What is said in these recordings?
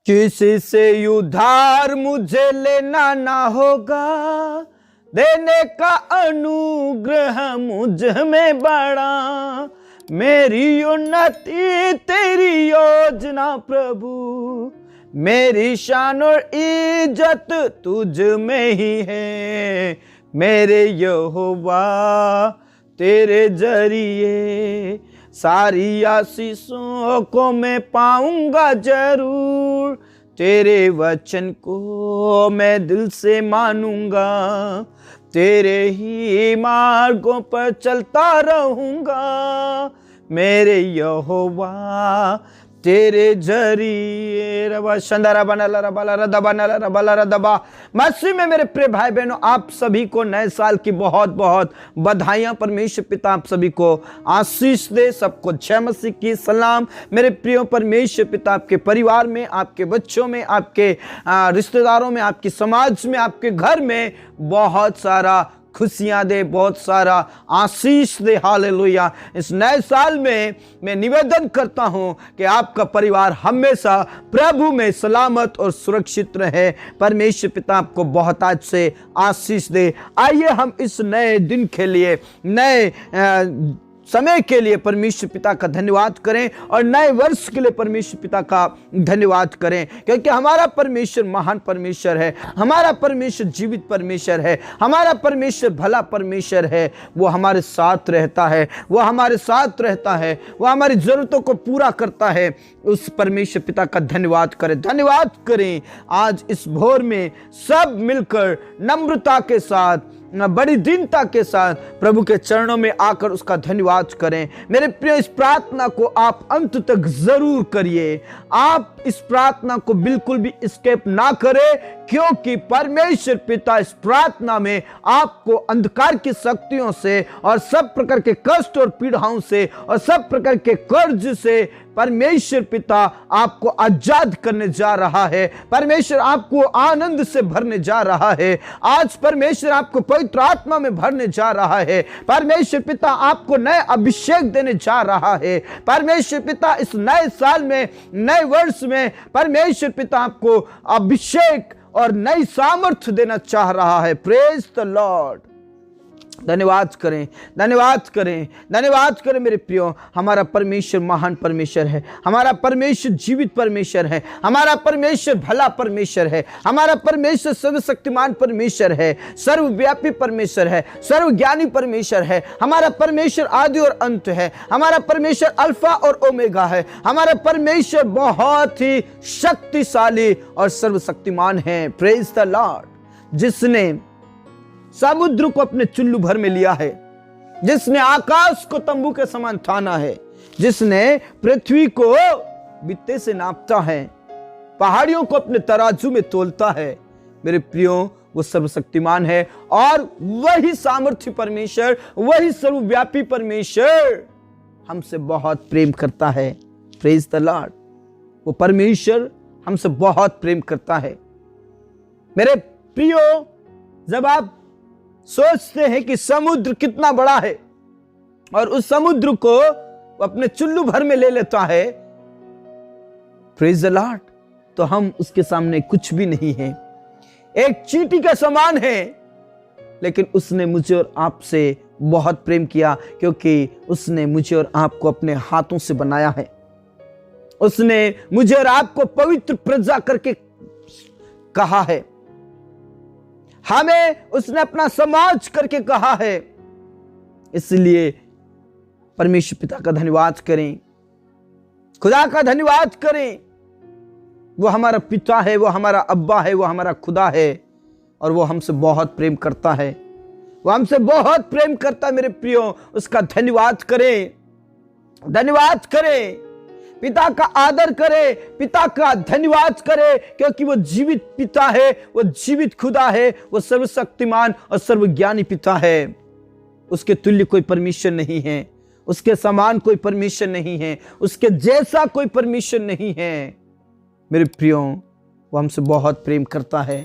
किसी से उधार मुझे लेना ना होगा, देने का अनुग्रह मुझ में बड़ा। मेरी उन्नति तेरी योजना प्रभु, मेरी शान और इज्जत तुझ में ही है। मेरे यहोवा तेरे जरिए सारी आशीषों को मैं पाऊंगा जरूर। तेरे वचन को मैं दिल से मानूंगा, तेरे ही मार्गों पर चलता रहूंगा। मेरे यहोवा तेरे जरिए रबा शंदरा बनला रबला रदबनला रबला रदबा। मसीह में मेरे प्रिय भाई बहनों, आप सभी को नए साल की बहुत बहुत बधाइयां। परमेश्वर पिता आप सभी को आशीष दे, सबको जय मसीह की सलाम। मेरे प्रियो, परमेश्वर पिता आपके परिवार में, आपके बच्चों में, आपके रिश्तेदारों में, आपके समाज में, आपके घर में बहुत सारा खुशियां दे, बहुत सारा आशीष दे। हालेलुया। इस नए साल में मैं निवेदन करता हूं कि आपका परिवार हमेशा प्रभु में सलामत और सुरक्षित रहे। परमेश्वर पिता आपको बहुत आज से आशीष दे। आइए हम इस नए दिन के लिए, नए समय के लिए परमेश्वर पिता का धन्यवाद करें और नए वर्ष के लिए परमेश्वर पिता का धन्यवाद करें, क्योंकि हमारा परमेश्वर महान परमेश्वर है, हमारा परमेश्वर जीवित परमेश्वर है, हमारा परमेश्वर भला परमेश्वर है। वो हमारे साथ रहता है, वो हमारे साथ रहता है, वो हमारी जरूरतों को पूरा करता है। उस परमेश्वर पिता का धन्यवाद करें, धन्यवाद करें। आज इस भोर में सब मिलकर नम्रता के साथ, बड़ी दीनता के साथ प्रभु के चरणों में आकर उसका धन्यवाद करें। मेरे प्रिय, इस प्रार्थना को आप अंत तक जरूर करिए। आप इस प्रार्थना को बिल्कुल भी स्किप ना करें, क्योंकि परमेश्वर पिता इस प्रार्थना में आपको अंधकार की शक्तियों से और सब प्रकार के कष्ट और पीड़ाओं से और सब प्रकार के कर्ज से परमेश्वर पिता आपको आजाद करने जा रहा है। परमेश्वर आपको आनंद से भरने जा रहा है। आज परमेश्वर आपको पवित्र आत्मा में भरने जा रहा है। परमेश्वर पिता आपको नए अभिषेक देने जा रहा है। परमेश्वर पिता इस नए साल में, नए वर्ष में परमेश्वर पिता आपको अभिषेक और नई सामर्थ्य देना चाह रहा है। Praise the Lord. धन्यवाद करें, धन्यवाद करें, धन्यवाद करें। मेरे प्रियो, हमारा परमेश्वर महान परमेश्वर है, हमारा परमेश्वर जीवित परमेश्वर है, हमारा परमेश्वर भला परमेश्वर है, हमारा परमेश्वर सर्वशक्तिमान परमेश्वर है, सर्वव्यापी परमेश्वर है, सर्वज्ञानी परमेश्वर है। हमारा परमेश्वर आदि और अंत है, हमारा परमेश्वर अल्फा और ओमेगा है। हमारा परमेश्वर बहुत ही शक्तिशाली और सर्वशक्तिमान है। Praise the Lord. जिसने समुद्र को अपने चुल्लू भर में लिया है, जिसने आकाश को तंबू के समान ठाना है, जिसने पृथ्वी को बित्ते से नापता है, पहाड़ियों को अपने तराजू में तोलता है। मेरे प्रियो, वो सर्वशक्तिमान है और वही सामर्थ्य परमेश्वर, वही सर्वव्यापी परमेश्वर हमसे बहुत प्रेम करता है। Praise the Lord. वो परमेश्वर हमसे बहुत प्रेम करता है। मेरे प्रियो, जब आप सोचते हैं कि समुद्र कितना बड़ा है और उस समुद्र को वो अपने चुल्लू भर में ले लेता है, प्रेज द लॉर्ड, तो हम उसके सामने कुछ भी नहीं है, एक चींटी के समान है। लेकिन उसने मुझे और आपसे बहुत प्रेम किया, क्योंकि उसने मुझे और आपको अपने हाथों से बनाया है। उसने मुझे और आपको पवित्र प्रजा करके कहा है, हमें उसने अपना समाज करके कहा है। इसलिए परमेश्वर पिता का धन्यवाद करें, खुदा का धन्यवाद करें। वो हमारा पिता है, वो हमारा अब्बा है, वो हमारा खुदा है और वो हमसे बहुत प्रेम करता है। वो हमसे बहुत प्रेम करता है। मेरे प्रियो, उसका धन्यवाद करें, धन्यवाद करें। पिता का आदर करे, पिता का धन्यवाद करे, क्योंकि वो जीवित पिता है, वो जीवित खुदा है, वो सर्वशक्तिमान और सर्वज्ञानी पिता है। उसके तुल्य कोई परमेश्वर नहीं है, उसके समान कोई परमेश्वर नहीं है, उसके जैसा कोई परमेश्वर नहीं है। मेरे प्रियो, वो हमसे बहुत प्रेम करता है।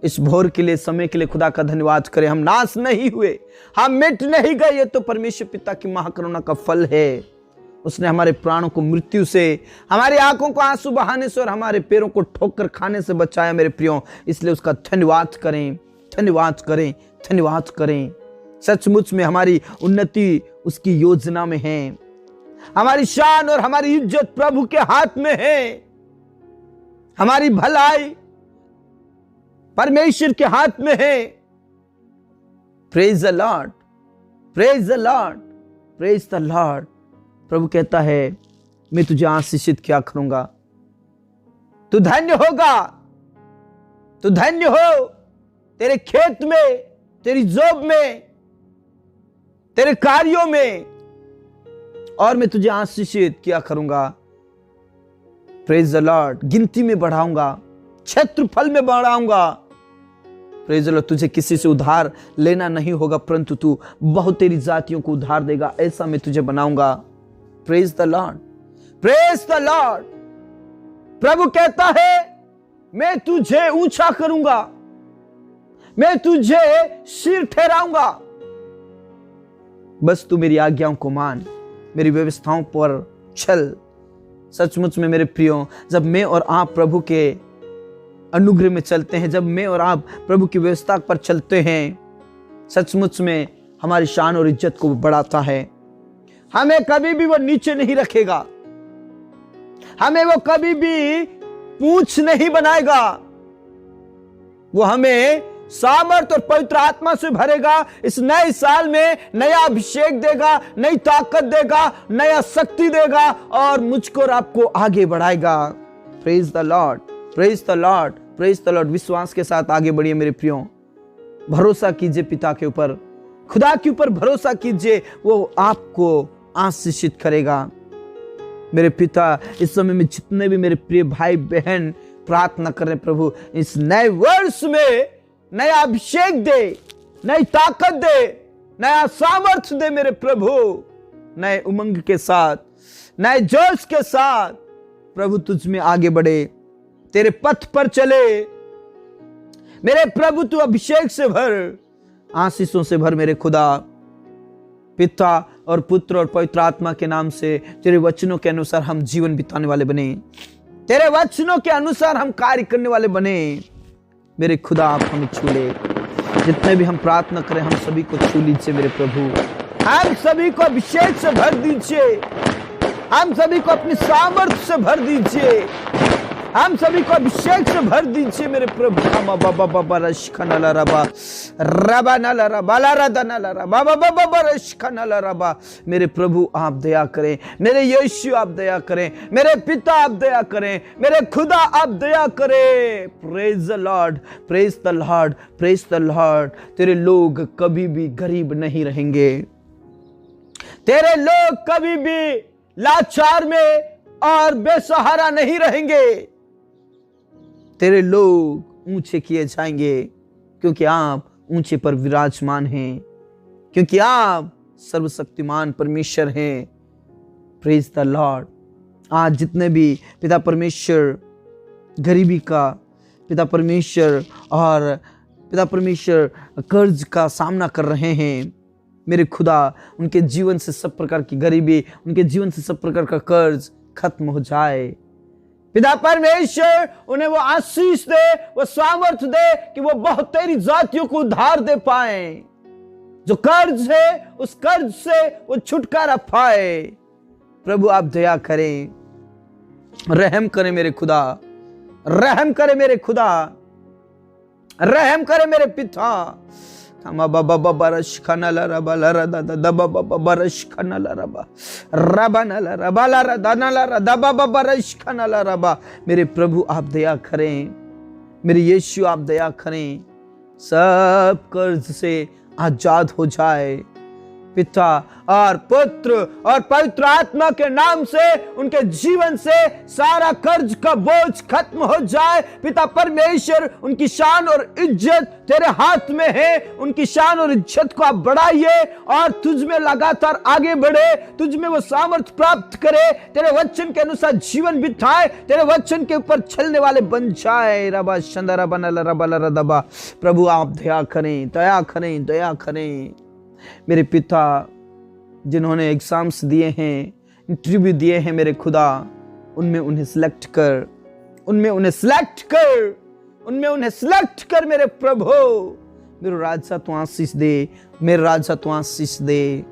इस भोर के लिए, समय के लिए खुदा का धन्यवाद करें। हम नाश नहीं हुए, हम मिट नहीं गए। ये तो परमेश्वर पिता की महाकरुणा का फल है। उसने हमारे प्राणों को मृत्यु से, हमारी आंखों को आंसू बहाने से और हमारे पैरों को ठोकर खाने से बचाया मेरे प्रियो। इसलिए उसका धन्यवाद करें, धन्यवाद करें, धन्यवाद करें। सचमुच में हमारी उन्नति उसकी योजना में है। हमारी शान और हमारी इज्जत प्रभु के हाथ में है। हमारी भलाई परमेश्वर के हाथ में है। Praise the Lord, praise the Lord, praise the Lord. प्रभु कहता है मैं तुझे आशीषित क्या करूंगा, तू धन्य होगा, तू धन्य हो तेरे खेत में, तेरी जॉब में, तेरे कार्यों में, और मैं तुझे आशीषित क्या करूंगा। Praise the Lord. गिनती में बढ़ाऊंगा, क्षेत्रफल में बढ़ाऊंगा। Praise the Lord. तुझे किसी से उधार लेना नहीं होगा, परंतु तू बहुत तेरी जातियों को उधार देगा, ऐसा मैं तुझे बनाऊंगा। Praise the Lord, praise the Lord. प्रभु कहता है मैं तुझे ऊंचा करूंगा, मैं तुझे सिर ठहराऊंगा, बस तू मेरी आज्ञाओं को मान, मेरी व्यवस्थाओं पर चल। सचमुच में मेरे प्रियो, जब मैं और आप प्रभु के अनुग्रह में चलते हैं, जब मैं और आप प्रभु की व्यवस्था पर चलते हैं, सचमुच में हमारी शान और इज्जत को बढ़ाता है। हमें कभी भी वो नीचे नहीं रखेगा, हमें वो कभी भी पूंछ नहीं बनाएगा। वो हमें सामर्थ और पवित्र आत्मा से भरेगा। इस नए साल में नया अभिषेक देगा, नई ताकत देगा, नया शक्ति देगा और मुझको और आपको आगे बढ़ाएगा। Praise the Lord, praise the Lord, praise the Lord. विश्वास के साथ आगे बढ़िए मेरे प्रियो। भरोसा कीजिए पिता के ऊपर, खुदा के ऊपर भरोसा कीजिए, वो आपको आशीषित करेगा। मेरे पिता, इस समय में जितने भी मेरे प्रिय भाई बहन प्रार्थना कर रहे, प्रभु इस नए वर्ष में नया अभिषेक दे, नई ताकत दे, नया सामर्थ्य दे मेरे प्रभु। नए उमंग के साथ, नए जोश के साथ प्रभु तुझ में आगे बढ़े, तेरे पथ पर चले मेरे प्रभु। तू अभिषेक से भर, आशीषों से भर मेरे खुदा। पिता और पुत्र और पवित्र आत्मा के नाम से तेरे वचनों के अनुसार हम जीवन बिताने वाले बने, तेरे वचनों के अनुसार हम कार्य करने वाले बने। मेरे खुदा आप हमें छू ले। जितने भी हम प्रार्थना करें, हम सभी को छू लीजिए मेरे प्रभु। हम सभी को अभिषेक से भर दीजिए, हम सभी को अपनी सामर्थ्य से भर दीजिए, हम सभी को अभिषेक से भर दीजिए मेरे प्रभु। मेरे प्रभु आप दया करें, मेरे यीशु आप दया करें, मेरे पिता आप दया करें, मेरे खुदा आप दया करें। Praise the Lord, praise the Lord, praise the Lord. तेरे लोग कभी भी गरीब नहीं रहेंगे, तेरे लोग कभी भी लाचार में और बेसहारा नहीं रहेंगे। तेरे लोग ऊंचे किए जाएंगे, क्योंकि आप ऊंचे पर विराजमान हैं, क्योंकि आप सर्वशक्तिमान परमेश्वर हैं। Praise the Lord. आज जितने भी पिता परमेश्वर गरीबी का, पिता परमेश्वर और पिता परमेश्वर कर्ज का सामना कर रहे हैं, मेरे खुदा उनके जीवन से सब प्रकार की गरीबी, उनके जीवन से सब प्रकार का कर्ज खत्म हो जाए। पिता परमेश्वर उन्हें वो आशीष दे, वो सामर्थ्य दे कि वो बहुत तेरी जातियों को उधार दे पाए। जो कर्ज है उस कर्ज से वो छुटकारा पाए। प्रभु आप दया करें, रहम करें मेरे खुदा, रहम करें मेरे खुदा, रहम करें मेरे पिता। मेरे प्रभु आप दया करें, मेरे यीशु आप दया करें, सब कर्ज से आजाद हो जाए। पिता और पुत्र और पवित्र आत्मा के नाम से उनके जीवन से सारा कर्ज का बोझ खत्म हो जाए। पिता परमेश्वर उनकी शान और इज्जत तेरे हाथ में है, उनकी शान और इज्जत को आप बढ़ाइए और तुझ में लगातार आगे बढ़े, तुझ में वो सामर्थ्य प्राप्त करे, तेरे वचन के अनुसार जीवन बिताए, तेरे वचन के ऊपर चलने वाले बन जाए। रबा शंदरा बनल रबल रदबा। प्रभु आप दया करें, दया करें, दया करें। मेरे पिता जिन्होंने एग्जाम्स दिए हैं, इंटरव्यू दिए हैं मेरे खुदा, उनमें उन्हें सिलेक्ट कर, उनमें उन्हें सिलेक्ट कर, उनमें उन्हें सिलेक्ट कर मेरे प्रभु। मेरे राजा तू आशीष दे, मेरे राजा तू आशीष दे।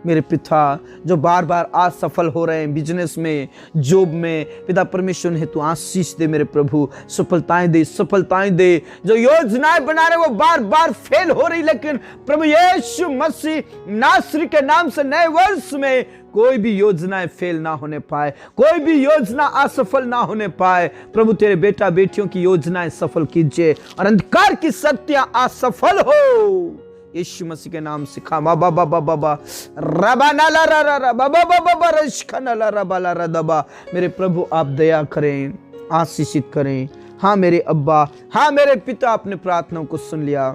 मेरे पिता जो बार बार असफल हो रहे हैं बिजनेस में, जॉब में, पिता परमेश्वर है तू आशीष दे मेरे प्रभु, सफलताएं दे, सफलताएं दे। जो योजनाएं बना रहे वो बार बार फेल हो रही, लेकिन प्रभु यीशु मसीह नासरी के नाम से नए वर्ष में कोई भी योजनाएं फेल ना होने पाए, कोई भी योजना असफल ना होने पाए। प्रभु तेरे बेटा बेटियों की योजनाएं सफल कीजिए और अंधकार की शक्तियां असफल हो, यीशु मसीह के नाम से। खा बाबा बाबा बाबा रबा नाला रा बाबा बाबा रशखा नाला रबाला रदबा। मेरे प्रभु आप दया करें, आशीषित करें। हाँ मेरे अब्बा, हाँ मेरे पिता, अपने प्रार्थनाओं को सुन लिया।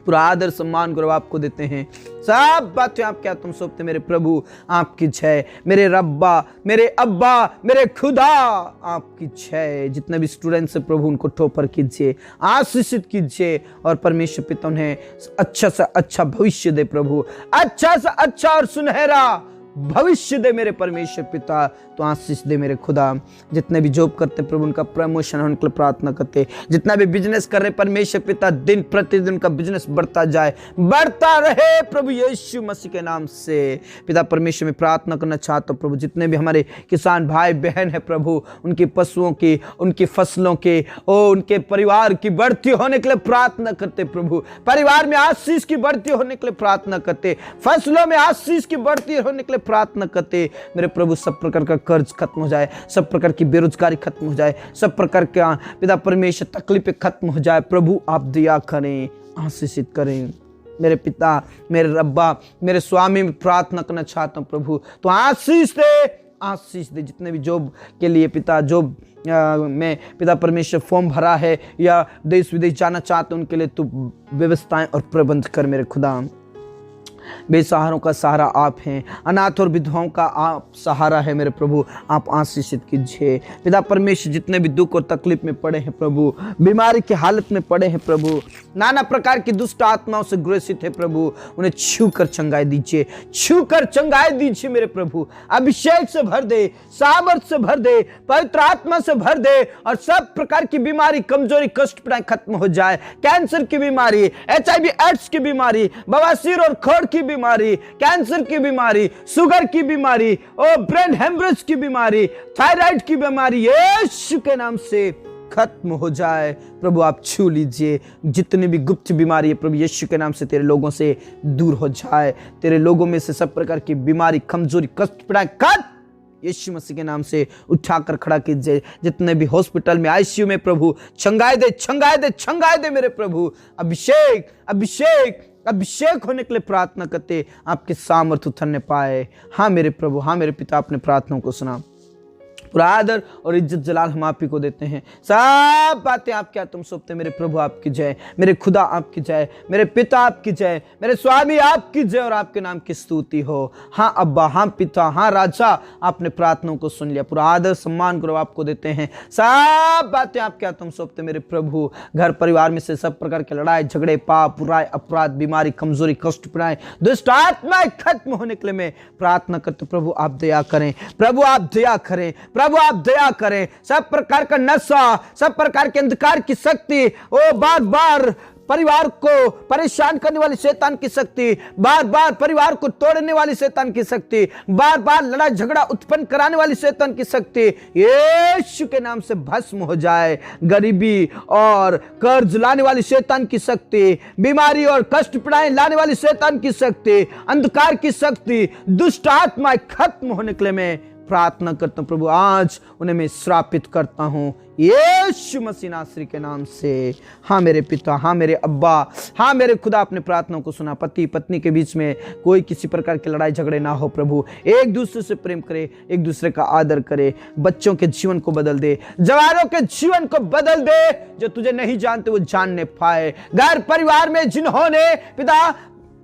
पूरा आदर सम्मान गौरव आपको देते हैं, सब बातें आप क्या तुम सौंपते मेरे प्रभु। आपकी जय मेरे रब्बा, मेरे अब्बा, मेरे खुदा, आपकी जय। जितने भी स्टूडेंट्स हैं प्रभु उनको टॉपर कीजिए, आशीषित कीजिए और परमेश्वर पिता उन्हें अच्छा से अच्छा भविष्य दे प्रभु, अच्छा से अच्छा और सुनहरा भविष्य दे मेरे परमेश्वर पिता। तो आशीष दे मेरे खुदा। जितने भी जॉब करते प्रभु उनका प्रमोशन होने के लिए प्रार्थना करते, जितना भी बिजनेस कर रहे परमेश्वर पिता दिन प्रतिदिन का बिजनेस बढ़ता जाए, बढ़ता रहे प्रभु यीशु मसीह के नाम से। पिता परमेश्वर में प्रार्थना करना चाहता हूँ प्रभु, जितने भी हमारे किसान भाई बहन है प्रभु, उनकी पशुओं की, उनकी फसलों के, उनके परिवार की बढ़ती होने के लिए प्रार्थना करते प्रभु। परिवार में आशीष की बढ़ती होने के लिए प्रार्थना करते, फसलों में आशीष की बढ़ती होने के लिए प्रार्थना करते मेरे प्रभु। सब प्रकार का कर्ज खत्म हो जाए, सब प्रकार की बेरोजगारी खत्म हो जाए, सब प्रकार के पिता परमेश्वर तकलीफें खत्म हो जाए प्रभु। आप दया करें, आशीषित करें मेरे पिता, मेरे रब्बा, मेरे स्वामी में प्रार्थना करना चाहता हूँ प्रभु। तो आशीष दे, आशीष दे। जितने भी जॉब के लिए पिता, जॉब में पिता परमेश्वर फॉर्म भरा है या देश विदेश जाना चाहते हैं उनके लिए तू व्यवस्थाएं और प्रबंध कर मेरे खुदा। बेसहारों का सहारा आप हैं, अनाथ और विधवाओं का आप सहारा है मेरे प्रभु। आप आशीषित कीजिए पिता परमेश्वर। जितने भी दुख और तकलीफ में पड़े हैं प्रभु, बीमारी की हालत में पड़े हैं प्रभु, नाना प्रकार की दुष्ट आत्माओं से ग्रसित है प्रभु, उन्हें छू कर चंगाई दीजिए, छू कर चंगाई दीजिए मेरे प्रभु। अभिषेक से भर दे, सामर्थ से भर दे, पवित्र आत्मा से भर दे और सब प्रकार की बीमारी, कमजोरी, कष्ट पीड़ाएं खत्म हो जाए। कैंसर की बीमारी, HIV एड्स की बीमारी, बवासीर और खोड़ की बीमारी, कैंसर की बीमारी, शुगर की बीमारी, ब्रेन हेमरेज की बीमारी, थायराइड की बीमारी यीशु के नाम से खत्म हो जाए प्रभु। आप छू लीजिए। जितनी भी गुप्त बीमारी है प्रभु यीशु के नाम से तेरे लोगों से दूर हो जाए। तेरे लोगों में से सब प्रकार की बीमारी, कमजोरी, कष्ट पीड़ाएं यीशु मसीह के नाम से उठाकर खड़ा कीजिए। जितने भी हॉस्पिटल में, ICU में प्रभु चंगाई दे, चंगाई दे, चंगाई दे मेरे प्रभु। अभिषेक, अभिषेक, अभिषेक होने के लिए प्रार्थना करते आपके सामर्थ उतरने पाए। हाँ मेरे प्रभु, हाँ मेरे पिता, अपने प्रार्थनाओं को सुना। पूरा आदर और इज्जत जलाल हम आप ही को देते हैं। सब बातें आप क्या तुम सौंपते मेरे प्रभु। आपकी जय मेरे खुदा, आपकी जय मेरे पिता, आपकी जय मेरे स्वामी, आपकी जय और आपके नाम की स्तुति हो। हाँ अब्बा, हाँ पिता, हाँ राजा, आपने प्रार्थनाओं को सुन लिया। पूरा आदर सम्मान गौरव आपको देते हैं। सब बातें आप क्या तुम सौंपते मेरे प्रभु। घर परिवार में से सब प्रकार के लड़ाई झगड़े, पाप, बुराई, अपराध, बीमारी, कमजोरी, कष्ट पीड़ाएं, दुष्ट आत्माएं खत्म होने के लिए मैं प्रार्थना करते प्रभु। आप दया करें प्रभु, आप दया करें प्रभु, आप दया करें। सब प्रकार का नशा, सब प्रकार के अंधकार की शक्ति, बार बार परिवार को परेशान करने वाली शैतान की शक्ति, बार बार परिवार को तोड़ने वाली शैतान की शक्ति, बार बार लड़ाई झगड़ा उत्पन्न कराने वाली शैतान की शक्ति यीशु के नाम से भस्म हो जाए। गरीबी और कर्ज लाने वाली शैतान की शक्ति, बीमारी और कष्ट पीड़ाएं लाने वाली शैतान की शक्ति, अंधकार की शक्ति, दुष्ट आत्माएं खत्म होने के लिए मैं प्रार्थना करता हूं प्रभु। आज उन्हें मैं श्रापित करता हूं यीशु मसीह नासरी के नाम से। हाँ मेरे पिता, हाँ मेरे अब्बा, हाँ मेरे खुदा, अपने प्रार्थनाओं को सुना। पति पत्नी के बीच में कोई किसी प्रकार की लड़ाई झगड़े ना हो प्रभु। एक दूसरे से प्रेम करे, एक दूसरे का आदर करे। बच्चों के जीवन को बदल दे, जवानों के जीवन को बदल दे, जो तुझे नहीं जानते वो जानने पाए। घर परिवार में जिन्होंने पिता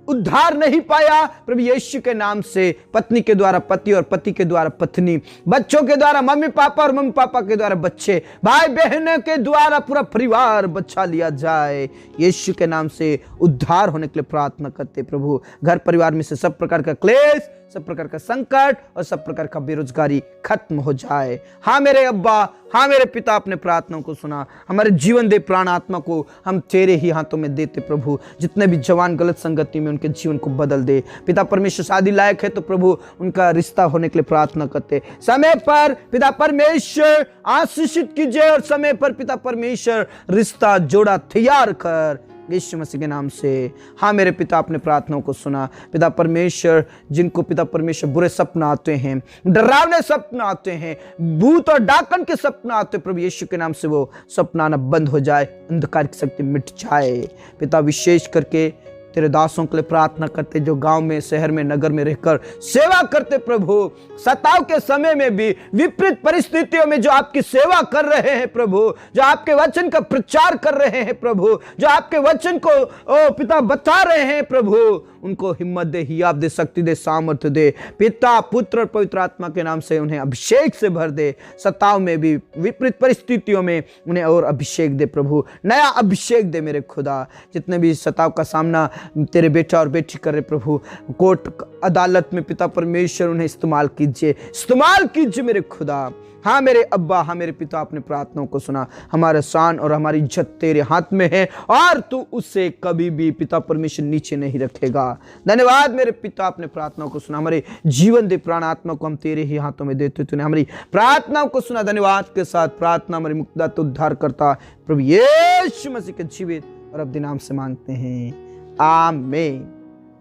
उद्धार नहीं पाया प्रभु यीशु के नाम से, पत्नी के द्वारा पति और पति के द्वारा पत्नी, बच्चों के द्वारा मम्मी पापा और मम्मी पापा के द्वारा बच्चे, भाई बहनों के द्वारा पूरा परिवार बचा लिया जाए। यीशु के नाम से उद्धार होने के लिए प्रार्थना करते प्रभु। घर परिवार में से सब प्रकार का क्लेश, सब प्रकार का संकट और सब प्रकार का बेरोजगारी खत्म हो जाए। हाँ मेरे अब्बा, हाँ मेरे पिता, अपने प्रार्थनाओं को सुना। हमारे जीवन दे, प्राण आत्मा को हम तेरे ही हाथों में देते प्रभु। जितने भी जवान गलत संगति में, उनके जीवन को बदल दे पिता परमेश्वर। शादी लायक है तो प्रभु उनका रिश्ता होने के लिए प्रार्थना करते। समय पर पिता परमेश्वर आशीषित कीजिए और समय पर पिता परमेश्वर रिश्ता जोड़ा तैयार कर, यीशु मसीह के नाम से। हाँ मेरे पिता, अपने प्रार्थनाओं को सुना पिता परमेश्वर। जिनको पिता परमेश्वर बुरे सपना आते हैं, डरावने सपना आते हैं, भूत और डाकन के सपना आते हैं, प्रभु यीशु के नाम से वो सपना आना बंद हो जाए, अंधकार की शक्ति मिट जाए। पिता विशेष करके तेरे दासों के लिए प्रार्थना करते जो गांव में, शहर में, नगर में रहकर सेवा करते प्रभु। सताव के समय में भी, विपरीत परिस्थितियों में जो आपकी सेवा कर रहे हैं प्रभु, जो आपके वचन का प्रचार कर रहे हैं प्रभु, जो आपके वचन को पिता बता रहे हैं प्रभु, उनको हिम्मत दे, हियाव दे, शक्ति दे, सामर्थ्य दे पिता, पुत्र और पवित्र आत्मा के नाम से। उन्हें अभिषेक से भर दे। सताव में भी, विपरीत परिस्थितियों में उन्हें और अभिषेक दे प्रभु, नया अभिषेक दे मेरे खुदा। जितने भी सताव का सामना तेरे बेटा और बेटी कर रहे प्रभु, कोर्ट अदालत में पिता परमेश्वर उन्हें इस्तेमाल कीजिए मेरे खुदा। हाँ मेरे अब्बा, हाँ मेरे पिता, अपने प्रार्थनाओं को सुना। हमारा शान और हमारी इज्जत तेरे हाथ में है और तू उससे कभी भी पिता परमेश्वर नीचे नहीं रखेगा। धन्यवाद मेरे पिता, अपने प्रार्थनाओं को सुना। हमारे जीवन दे, प्राण आत्मा को हम तेरे ही हाथों में देते। तूने हमारी प्रार्थनाओं को सुना। धन्यवाद के साथ प्रार्थना हमारी मुक्तिदाता, उद्धार करता प्रभु यीशु मसीह के जीवित और अब नाम से मांगते हैं, आमीन।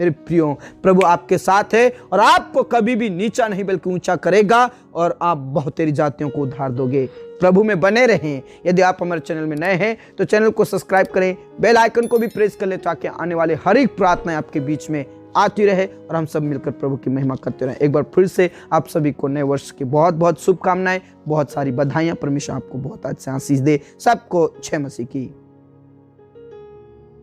मेरे प्रियो, प्रभु आपके साथ है और आपको कभी भी नीचा नहीं बल्कि ऊंचा करेगा और आप बहुत तेरी जातियों को उद्धार दोगे। प्रभु में बने रहें। यदि आप हमारे चैनल में नए हैं तो चैनल को सब्सक्राइब करें, बेल आइकन को भी प्रेस कर लें ताकि आने वाले हर एक प्रार्थनाएं आपके बीच में आती रहे और हम सब मिलकर प्रभु की महिमा करते रहें। एक बार फिर से आप सभी को नए वर्ष की बहुत बहुत शुभकामनाएं, बहुत सारी बधाइयां। परमेश्वर आपको बहुत अच्छे आशीष दे। सबको जय मसीह की।